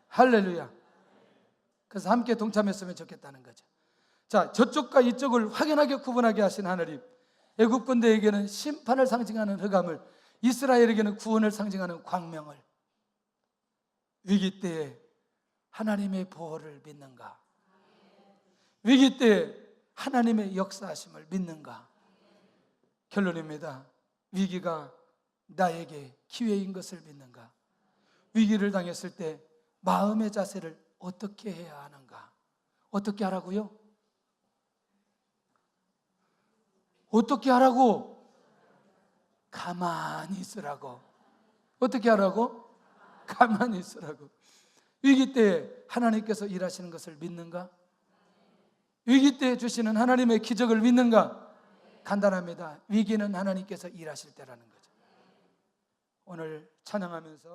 할렐루야. 그래서 함께 동참했으면 좋겠다는 거죠. 자, 저쪽과 이쪽을 확연하게 구분하게 하신 하나님, 애굽 군대에게는 심판을 상징하는 흑암을, 이스라엘에게는 구원을 상징하는 광명을, 위기 때에 하나님의 보호를 믿는가? 위기 때에 하나님의 역사하심을 믿는가? 결론입니다. 위기가 나에게 기회인 것을 믿는가? 위기를 당했을 때 마음의 자세를 어떻게 해야 하는가? 어떻게 하라고요? 어떻게 하라고? 가만히 있으라고. 어떻게 하라고? 가만히 있으라고. 위기 때에 하나님께서 일하시는 것을 믿는가? 위기 때에 주시는 하나님의 기적을 믿는가? 간단합니다. 위기는 하나님께서 일하실 때라는 거죠. 오늘 찬양하면서